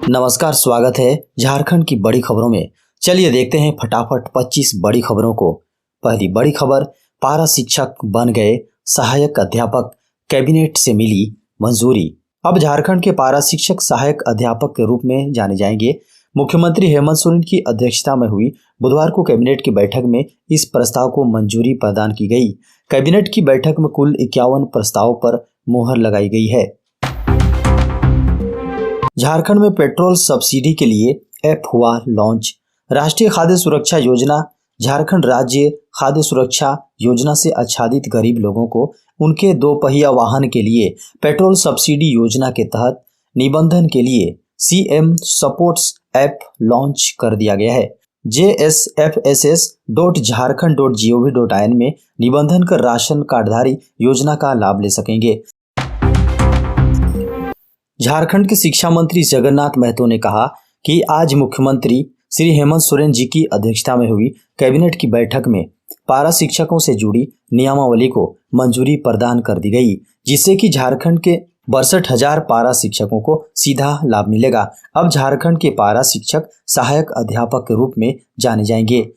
नमस्कार, स्वागत है झारखंड की बड़ी खबरों में। चलिए देखते हैं फटाफट 25 बड़ी खबरों को। पहली बड़ी खबर, पारा शिक्षक बन गए सहायक अध्यापक, कैबिनेट से मिली मंजूरी। अब झारखंड के पारा शिक्षक सहायक अध्यापक के रूप में जाने जाएंगे। मुख्यमंत्री हेमंत सोरेन की अध्यक्षता में हुई बुधवार को कैबिनेट की बैठक में इस प्रस्ताव को मंजूरी प्रदान की गई। कैबिनेट की बैठक में कुल 51 प्रस्तावों पर मुहर लगाई गई है। झारखंड में पेट्रोल सब्सिडी के लिए ऐप हुआ लॉन्च। राष्ट्रीय खाद्य सुरक्षा योजना झारखंड राज्य खाद्य सुरक्षा योजना से आच्छादित गरीब लोगों को उनके 2 पहिया वाहन के लिए पेट्रोल सब्सिडी योजना के तहत निबंधन के लिए सीएम सपोर्ट्स ऐप लॉन्च कर दिया गया है। jsfss.jharkhand.gov.in में निबंधन कर राशन कार्डधारी योजना का लाभ ले सकेंगे। झारखंड के शिक्षा मंत्री जगन्नाथ महतो ने कहा कि आज मुख्यमंत्री श्री हेमंत सोरेन जी की अध्यक्षता में हुई कैबिनेट की बैठक में पारा शिक्षकों से जुड़ी नियमावली को मंजूरी प्रदान कर दी गई, जिससे कि झारखंड के 62,000 पारा शिक्षकों को सीधा लाभ मिलेगा। अब झारखंड के पारा शिक्षक सहायक अध्यापक के रूप में जाने जाएंगे।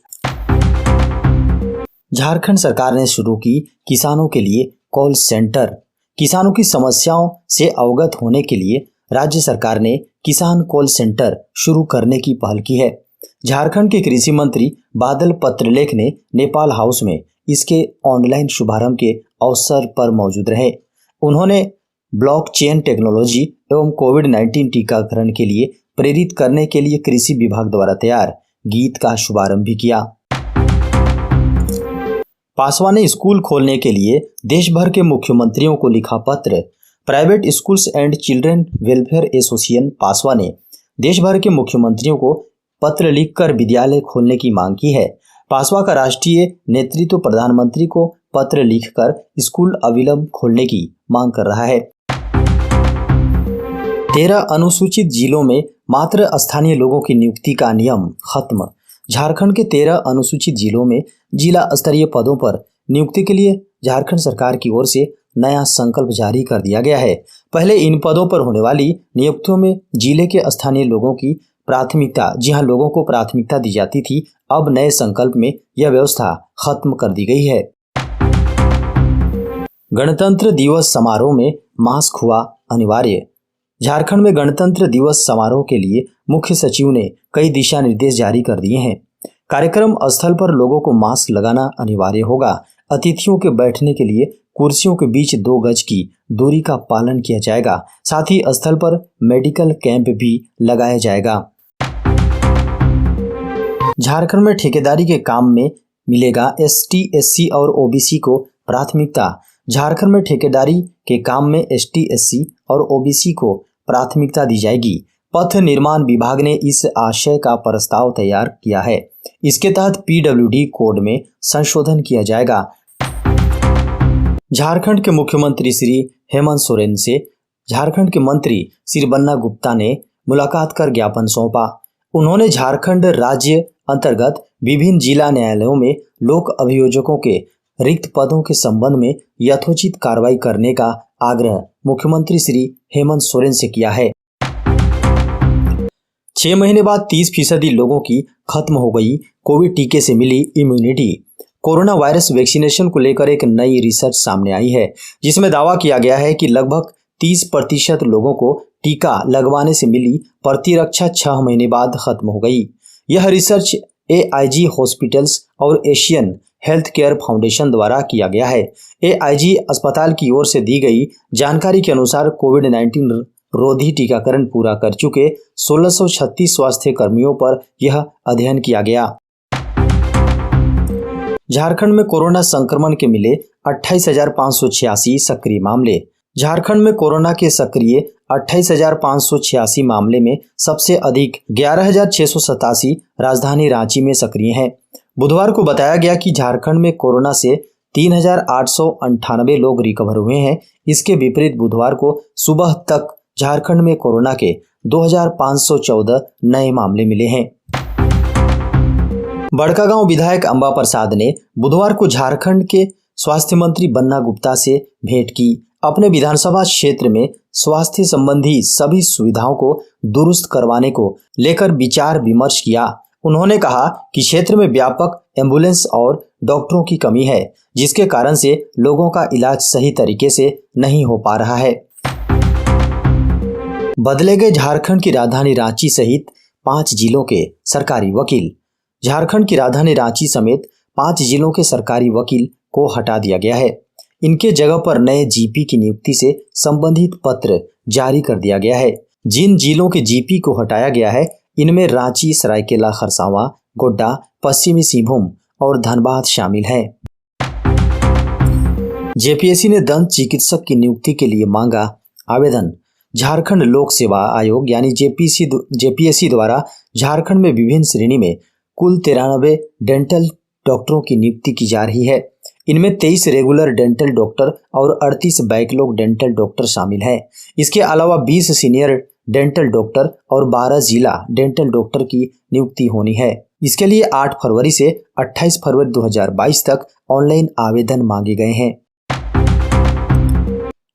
झारखंड सरकार ने शुरू की किसानों के लिए कॉल सेंटर। किसानों की समस्याओं से अवगत होने के लिए राज्य सरकार ने किसान कॉल सेंटर शुरू करने की पहल की है। झारखंड के कृषि मंत्री बादल पत्रलेख ने नेपाल हाउस में इसके ऑनलाइन शुभारंभ के अवसर पर मौजूद रहे। उन्होंने ब्लॉकचेन टेक्नोलॉजी एवं कोविड-19 टीकाकरण के लिए प्रेरित करने के लिए कृषि विभाग द्वारा तैयार गीत का शुभारंभ भी किया। पासवान ने स्कूल खोलने के लिए देश भर के मुख्यमंत्रियों को लिखा पत्र। Private schools and children welfare association Paswan ने देश भर के मुख्यमंत्रियों को पत्र लिखकर विद्यालय खोलने की मांग की है। पासवा का राष्ट्रीय नेतृत्व प्रधानमंत्री को पत्र लिखकर स्कूल अविलंब खोलने की मांग कर रहा है। 13 अनुसूचित जिलों में मात्र स्थानीय लोगों की नियुक्ति का नियम खत्म। झारखंड के 13 अनुसूचित जिलों में जिला स्तरीय पदों पर नियुक्ति के लिए झारखंड सरकार की ओर से नया संकल्प जारी कर दिया गया है। पहले इन पदों पर होने वाली नियुक्तियों में जिले के स्थानीय लोगों की प्राथमिकता, जहां लोगों को प्राथमिकता दी जाती थी, अब नए संकल्प में यह व्यवस्था खत्म कर दी गई है। गणतंत्र दिवस समारोह में मास्क हुआ अनिवार्य। झारखंड में गणतंत्र दिवस समारोह के लिए मुख्य सचिव ने कई दिशा निर्देश जारी कर दिए हैं। कार्यक्रम स्थल पर लोगों को मास्क लगाना अनिवार्य होगा। अतिथियों के बैठने के लिए कुर्सियों के बीच 2 गज की दूरी का पालन किया जाएगा। साथ ही स्थल पर मेडिकल कैंप भी लगाया जाएगा। झारखंड में ठेकेदारी के काम में मिलेगा एसटी, एससी और ओबीसी को प्राथमिकता। झारखंड में ठेकेदारी के काम में एसटी, एससी और ओबीसी को प्राथमिकता दी जाएगी। पथ निर्माण विभाग ने इस आशय का प्रस्ताव तैयार किया है। इसके तहत पीडब्ल्यूडी कोड में संशोधन किया जाएगा। झारखंड के मुख्यमंत्री श्री हेमंत सोरेन से झारखंड के मंत्री श्री बन्ना गुप्ता ने मुलाकात कर ज्ञापन सौंपा। उन्होंने झारखंड राज्य अंतर्गत विभिन्न जिला न्यायालयों में लोक अभियोजकों के रिक्त पदों के संबंध में यथोचित कार्रवाई करने का आग्रह मुख्यमंत्री श्री हेमंत सोरेन से किया है। 6 महीने बाद 30% लोगों की खत्म हो गई कोविड टीके से मिली इम्यूनिटी। कोरोना वायरस वैक्सीनेशन को लेकर एक नई रिसर्च सामने आई है, जिसमें दावा किया गया है कि लगभग 30% लोगों को टीका लगवाने से मिली प्रतिरक्षा 6 महीने बाद खत्म हो गई। यह रिसर्च AIG हॉस्पिटल्स और एशियन हेल्थ केयर फाउंडेशन द्वारा किया गया है। AIG अस्पताल की ओर से दी गई जानकारी के अनुसार कोविड-19 रोधी टीकाकरण पूरा कर चुके 1636 स्वास्थ्य कर्मियों पर यह अध्ययन किया गया। झारखंड में कोरोना संक्रमण के मिले 28,586 सक्रिय मामले। झारखंड में कोरोना के सक्रिय 28,586 मामले में सबसे अधिक 11,687 राजधानी रांची में सक्रिय हैं। बुधवार को बताया गया कि झारखंड में कोरोना से 3,898 लोग रिकवर हुए हैं। इसके विपरीत बुधवार को सुबह तक झारखंड में कोरोना के 2,514 नए मामले मिले हैं। बड़कागांव विधायक अंबा प्रसाद ने बुधवार को झारखंड के स्वास्थ्य मंत्री बन्ना गुप्ता से भेंट की। अपने विधानसभा क्षेत्र में स्वास्थ्य संबंधी सभी सुविधाओं को दुरुस्त करवाने को लेकर विचार विमर्श किया। उन्होंने कहा कि क्षेत्र में व्यापक एम्बुलेंस और डॉक्टरों की कमी है, जिसके कारण से लोगों का इलाज सही तरीके से नहीं हो पा रहा है। बदले गए झारखंड की राजधानी रांची सहित 5 जिलों के सरकारी वकील। झारखंड की राजधानी रांची समेत 5 जिलों के सरकारी वकील को हटा दिया गया है। इनके जगह पर नए जीपी की नियुक्ति से संबंधित पत्र जारी कर दिया गया है। जिन जिलों के जीपी को हटाया गया है, इनमें रांची, सरायकेला खरसावां, गोड्डा, पश्चिमी सिंहभूम और धनबाद शामिल हैं। जेपीएससी ने दंत चिकित्सक की नियुक्ति के लिए मांगा आवेदन। झारखंड लोक सेवा आयोग यानी जेपीएससी द्वारा झारखंड में विभिन्न श्रेणी में कुल 93 डेंटल डॉक्टरों की नियुक्ति की जा रही है। इनमें 23 रेगुलर डेंटल डॉक्टर और 38 बैकलॉग डेंटल डॉक्टर शामिल हैं। इसके अलावा 20 सीनियर डेंटल डॉक्टर और 12 जिला डेंटल डॉक्टर की नियुक्ति होनी है। इसके लिए 8 फरवरी से 28 फरवरी 2022 तक ऑनलाइन आवेदन मांगे गए हैं।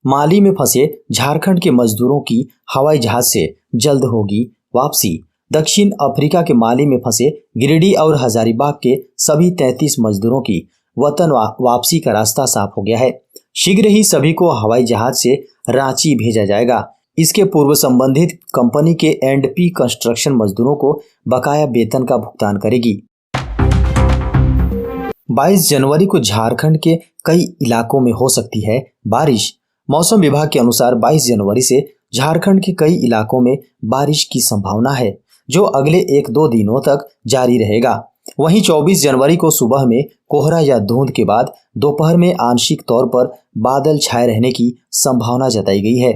माली में फंसे झारखंड के मजदूरों की हवाई जहाज से जल्द होगी वापसी। दक्षिण अफ्रीका के माली में फंसे गिरिडीह और हजारीबाग के सभी 33 मजदूरों की वतन वापसी का रास्ता साफ हो गया है। शीघ्र ही सभी को हवाई जहाज से रांची भेजा जाएगा। इसके पूर्व संबंधित कंपनी के एंड.पी कंस्ट्रक्शन मजदूरों को बकाया वेतन का भुगतान करेगी। 22 जनवरी को झारखंड के कई इलाकों में हो सकती है बारिश। मौसम विभाग के अनुसार 22 जनवरी से झारखंड के कई इलाकों में बारिश की संभावना है, जो अगले 1-2 दिनों तक जारी रहेगा। वहीं 24 जनवरी को सुबह में कोहरा या धुंध के बाद दोपहर में आंशिक तौर पर बादल छाए रहने की संभावना जताई गई है।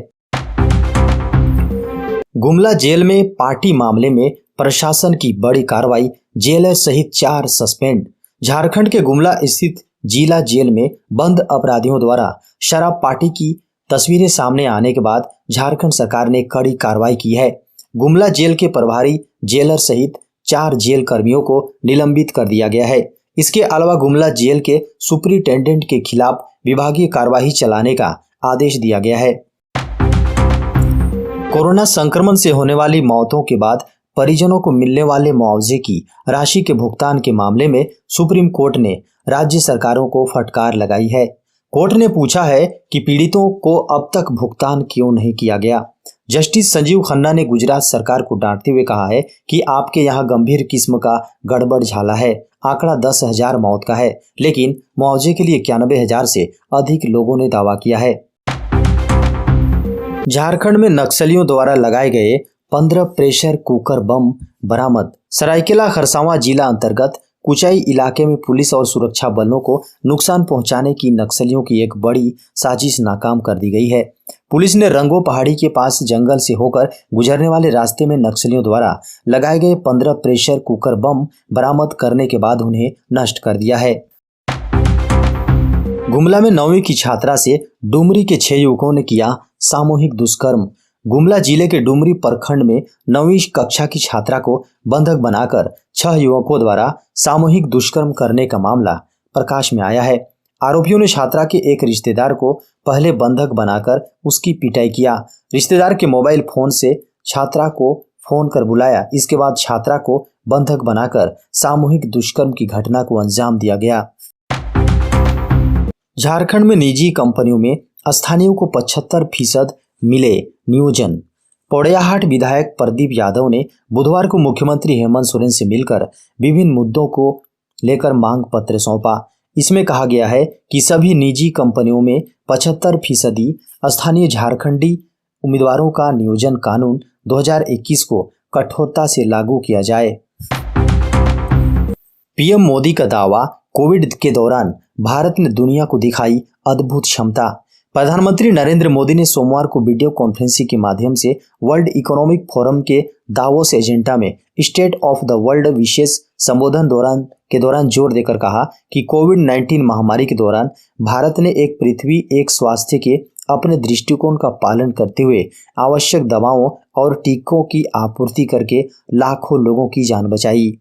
गुमला जेल में पार्टी मामले में प्रशासन की बड़ी कार्रवाई, जेलर सहित 4 सस्पेंड। झारखंड के गुमला स्थित जिला जेल में बंद अपराधियों द्वारा शराब पार्टी की तस्वीरें सामने आने के बाद झारखंड सरकार ने कड़ी कार्रवाई की है। गुमला जेल के प्रभारी जेलर सहित 4 जेल कर्मियों को निलंबित कर दिया गया है। इसके अलावा गुमला जेल के सुपरिटेंडेंट के खिलाफ विभागीय कार्यवाही चलाने का आदेश दिया गया है। कोरोना संक्रमण से होने वाली मौतों के बाद परिजनों को मिलने वाले मुआवजे की राशि के भुगतान के मामले में सुप्रीम कोर्ट ने राज्य सरकारों को फटकार लगाई है। कोर्ट ने पूछा है कि पीड़ितों को अब तक भुगतान क्यों नहीं किया गया। जस्टिस संजीव खन्ना ने गुजरात सरकार को डांटते हुए कहा है कि आपके यहाँ गंभीर किस्म का गड़बड़ झाला है। आंकड़ा 10,000 मौत का है, लेकिन मुआवजे के लिए 91,000 से अधिक लोगों ने दावा किया है। झारखंड में नक्सलियों द्वारा लगाए गए 15 प्रेशर कुकर बम बरामद। सरायकेला खरसावां जिला अंतर्गत कुचाई इलाके में पुलिस और सुरक्षा बलों को नुकसान पहुंचाने की नक्सलियों की एक बड़ी साजिश नाकाम कर दी गई है। पुलिस ने रंगो पहाड़ी के पास जंगल से होकर गुजरने वाले रास्ते में नक्सलियों द्वारा लगाए गए 15 प्रेशर कुकर बम बरामद करने के बाद उन्हें नष्ट कर दिया है। गुमला में 9वीं की छात्रा से डुमरी के 6 युवकों ने किया सामूहिक दुष्कर्म। गुमला जिले के डुमरी प्रखंड में 9वीं कक्षा की छात्रा को बंधक बनाकर 6 युवकों द्वारा सामूहिक दुष्कर्म करने का मामला प्रकाश में आया है। आरोपियों ने छात्रा के एक रिश्तेदार को पहले बंधक बनाकर उसकी पिटाई किया। रिश्तेदार के मोबाइल फोन से छात्रा को फोन कर बुलाया। इसके बाद छात्रा को बंधक बनाकर सामूहिक दुष्कर्म की घटना को अंजाम दिया गया। झारखंड में निजी कंपनियों में स्थानीयों को 75% मिले नियोजन। पोड़ैयाहाट विधायक प्रदीप यादव ने बुधवार को मुख्यमंत्री हेमंत सोरेन से मिलकर विभिन्न मुद्दों को लेकर मांग पत्र सौंपा। इसमें कहा गया है कि सभी निजी कंपनियों में 75% स्थानीय झारखंडी उम्मीदवारों का नियोजन कानून 2021 को कठोरता से लागू किया जाए। पीएम मोदी का दावा, कोविड के दौरान भारत ने दुनिया को दिखाई अद्भुत क्षमता। प्रधानमंत्री नरेंद्र मोदी ने सोमवार को वीडियो कॉन्फ्रेंसिंग के माध्यम से वर्ल्ड इकोनॉमिक फोरम के दावोस एजेंडा में स्टेट ऑफ द वर्ल्ड विशेष संबोधन के दौरान जोर देकर कहा कि कोविड-19 महामारी के दौरान भारत ने एक पृथ्वी एक स्वास्थ्य के अपने दृष्टिकोण का पालन करते हुए आवश्यक दवाओं और टीकों की आपूर्ति करके लाखों लोगों की जान बचाई।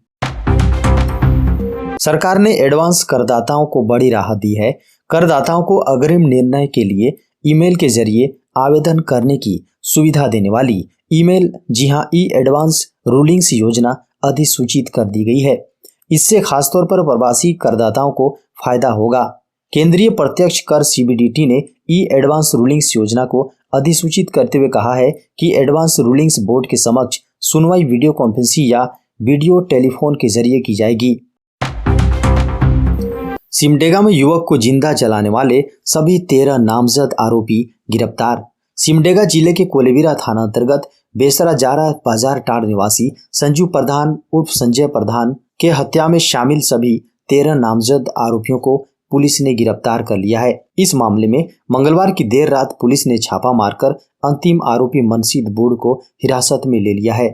सरकार ने एडवांस करदाताओं को बड़ी राहत दी है। करदाताओं को अग्रिम निर्णय के लिए ईमेल के जरिए आवेदन करने की सुविधा देने वाली ईमेल जी हां ई एडवांस रूलिंग्स योजना अधिसूचित कर दी गई है। इससे खासतौर पर प्रवासी करदाताओं को फायदा होगा। केंद्रीय प्रत्यक्ष कर सीबीडीटी ने ई एडवांस रूलिंग्स योजना को अधिसूचित करते हुए कहा है कि एडवांस रूलिंग्स बोर्ड के समक्ष सुनवाई वीडियो कॉन्फ्रेंसिंग या वीडियो टेलीफोन के जरिए की जाएगी। सिमडेगा में युवक को जिंदा जलाने वाले सभी 13 नामजद आरोपी गिरफ्तार। सिमडेगा जिले के कोलेबिरा थाना अंतर्गत बेसरा जारा बाजार टाड़ निवासी संजू प्रधान उर्फ संजय प्रधान के हत्या में शामिल सभी 13 नामजद आरोपियों को पुलिस ने गिरफ्तार कर लिया है। इस मामले में मंगलवार की देर रात पुलिस ने छापा मारकर अंतिम आरोपी मनसीद बूढ़ को हिरासत में ले लिया है।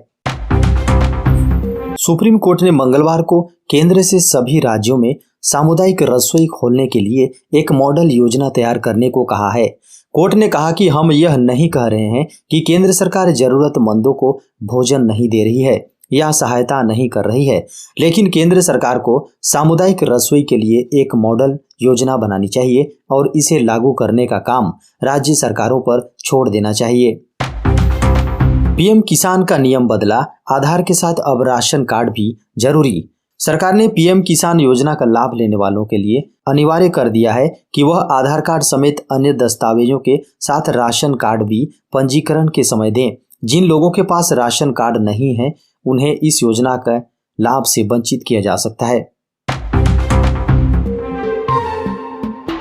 सुप्रीम कोर्ट ने मंगलवार को केंद्र से सभी राज्यों में सामुदायिक रसोई खोलने के लिए एक मॉडल योजना तैयार करने को कहा है। कोर्ट ने कहा कि हम यह नहीं कह रहे हैं कि केंद्र सरकार जरूरतमंदों को भोजन नहीं दे रही है या सहायता नहीं कर रही है, लेकिन केंद्र सरकार को सामुदायिक रसोई के लिए एक मॉडल योजना बनानी चाहिए और इसे लागू करने का काम राज्य सरकारों पर छोड़ देना चाहिए। पीएम किसान का नियम बदला, आधार के साथ अब राशन कार्ड भी जरूरी। सरकार ने पीएम किसान योजना का लाभ लेने वालों के लिए अनिवार्य कर दिया है कि वह आधार कार्ड समेत अन्य दस्तावेजों के साथ राशन कार्ड भी पंजीकरण के समय दें। जिन लोगों के पास राशन कार्ड नहीं है उन्हें इस योजना का लाभ से वंचित किया जा सकता है।